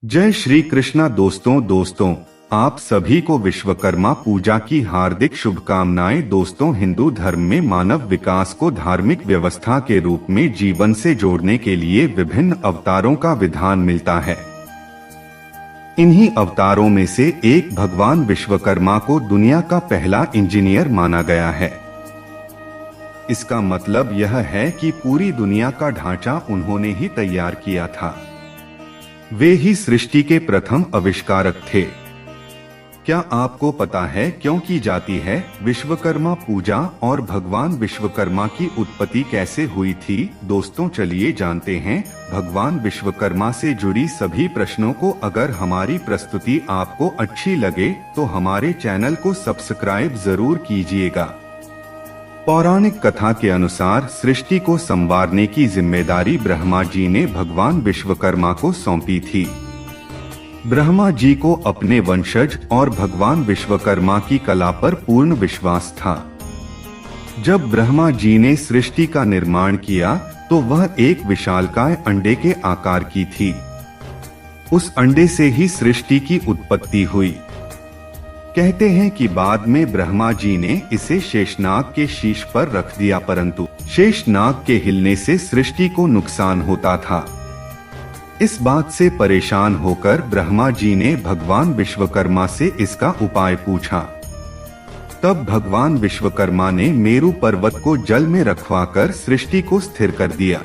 जय श्री कृष्णा। दोस्तों आप सभी को विश्वकर्मा पूजा की हार्दिक शुभकामनाएं। दोस्तों, हिंदू धर्म में मानव विकास को धार्मिक व्यवस्था के रूप में जीवन से जोड़ने के लिए विभिन्न अवतारों का विधान मिलता है। इन्हीं अवतारों में से एक भगवान विश्वकर्मा को दुनिया का पहला इंजीनियर माना गया है। इसका मतलब यह है कि पूरी दुनिया का ढांचा उन्होंने ही तैयार किया था। वे ही सृष्टि के प्रथम आविष्कारक थे। क्या आपको पता है क्यों की जाती है विश्वकर्मा पूजा और भगवान विश्वकर्मा की उत्पत्ति कैसे हुई थी? दोस्तों, चलिए जानते हैं भगवान विश्वकर्मा से जुड़ी सभी प्रश्नों को। अगर हमारी प्रस्तुति आपको अच्छी लगे तो हमारे चैनल को सब्सक्राइब जरूर कीजिएगा। पौराणिक कथा के अनुसार सृष्टि को संवारने की जिम्मेदारी ब्रह्मा जी ने भगवान विश्वकर्मा को सौंपी थी। ब्रह्मा जी को अपने वंशज और भगवान विश्वकर्मा की कला पर पूर्ण विश्वास था। जब ब्रह्मा जी ने सृष्टि का निर्माण किया तो वह एक विशालकाय अंडे के आकार की थी। उस अंडे से ही सृष्टि की उत्पत्ति हुई। कहते हैं कि बाद में ब्रह्मा जी ने इसे शेषनाग के शीश पर रख दिया, परंतु शेषनाग के हिलने से सृष्टि को नुकसान होता था। इस बात से परेशान होकर ब्रह्मा जी ने भगवान विश्वकर्मा से इसका उपाय पूछा। तब भगवान विश्वकर्मा ने मेरु पर्वत को जल में रखवाकर सृष्टि को स्थिर कर दिया।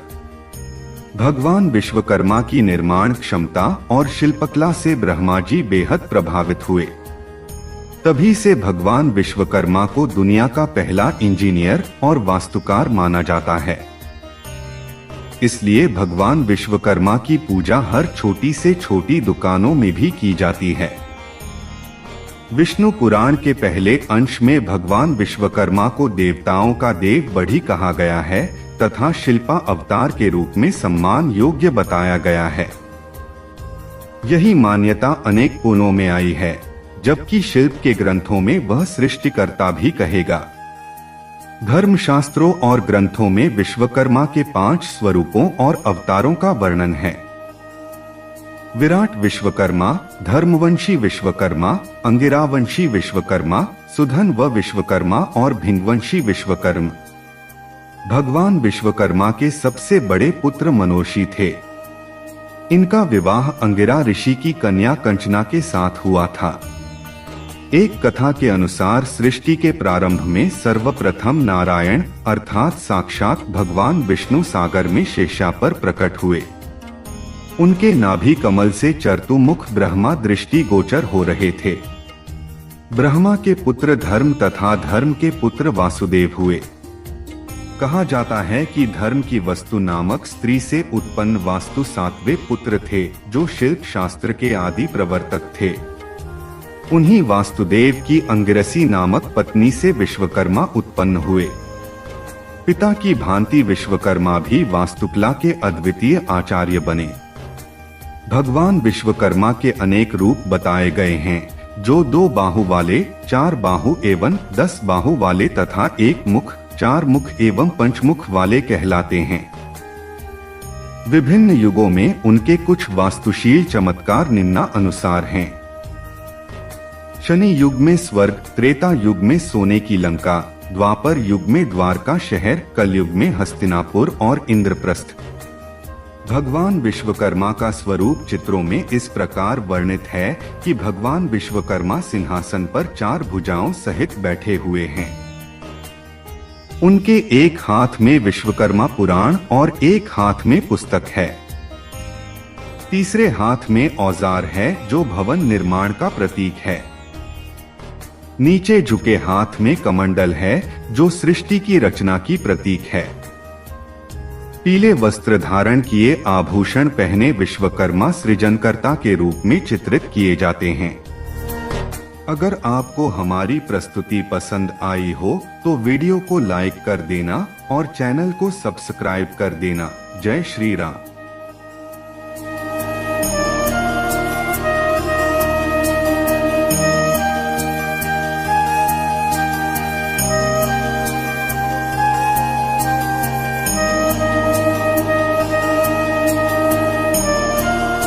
भगवान विश्वकर्मा की निर्माण क्षमता और शिल्पकला से ब्रह्मा जी बेहद प्रभावित हुए। तभी से भगवान विश्वकर्मा को दुनिया का पहला इंजीनियर और वास्तुकार माना जाता है। इसलिए भगवान विश्वकर्मा की पूजा हर छोटी से छोटी दुकानों में भी की जाती है। विष्णु पुराण के पहले अंश में भगवान विश्वकर्मा को देवताओं का देव बढ़ी कहा गया है तथा शिल्पा अवतार के रूप में सम्मान योग्य बताया गया है। यही मान्यता अनेक कोणों में आई है, जबकि शिल्प के ग्रंथों में वह सृष्टिकर्ता भी कहेगा। धर्मशास्त्रों और ग्रंथों में विश्वकर्मा के 5 स्वरूपों और अवतारों का वर्णन है। विराट विश्वकर्मा, धर्मवंशी विश्वकर्मा, अंगिरावंशी विश्वकर्मा, सुधन व विश्वकर्मा और भिंगवंशी विश्वकर्मा। भगवान विश्वकर्मा के सबसे बड़े पुत्र मनोषी थे। इनका विवाह अंगिरा ऋषि की कन्या कंचना के साथ हुआ था। एक कथा के अनुसार सृष्टि के प्रारंभ में सर्वप्रथम नारायण अर्थात साक्षात भगवान विष्णु सागर में शेषा पर प्रकट हुए। उनके नाभि कमल से चर्तुमुख ब्रह्मा दृष्टि गोचर हो रहे थे। ब्रह्मा के पुत्र धर्म तथा धर्म के पुत्र वासुदेव हुए। कहा जाता है कि धर्म की वस्तु नामक स्त्री से उत्पन्न वास्तु 7वें पुत्र थे, जो शिल्प शास्त्र के आदि प्रवर्तक थे। उन्हीं वासुदेव की अंगिरसी नामक पत्नी से विश्वकर्मा उत्पन्न हुए। पिता की भांति विश्वकर्मा भी वास्तुकला के अद्वितीय आचार्य बने। भगवान विश्वकर्मा के अनेक रूप बताए गए हैं, जो 2 बाहु वाले, 4 बाहु एवं 10 बाहु वाले तथा 1 मुख, 4 मुख एवं पंचमुख वाले कहलाते हैं। विभिन्न युगों में उनके कुछ वास्तुशील चमत्कार निम्ना अनुसार हैं। शनि युग में स्वर्ग, त्रेता युग में सोने की लंका, द्वापर युग में द्वारका शहर, कलयुग में हस्तिनापुर और इंद्रप्रस्थ। भगवान विश्वकर्मा का स्वरूप चित्रों में इस प्रकार वर्णित है कि भगवान विश्वकर्मा सिंहासन पर 4 भुजाओं सहित बैठे हुए हैं। उनके एक हाथ में विश्वकर्मा पुराण और एक हाथ में पुस्तक है। तीसरे हाथ में औजार है, जो भवन निर्माण का प्रतीक है। नीचे झुके हाथ में कमंडल है, जो सृष्टि की रचना की प्रतीक है। पीले वस्त्र धारण किए आभूषण पहने विश्वकर्मा सृजनकर्ता के रूप में चित्रित किए जाते हैं। अगर आपको हमारी प्रस्तुति पसंद आई हो तो वीडियो को लाइक कर देना और चैनल को सब्सक्राइब कर देना। जय श्री राम।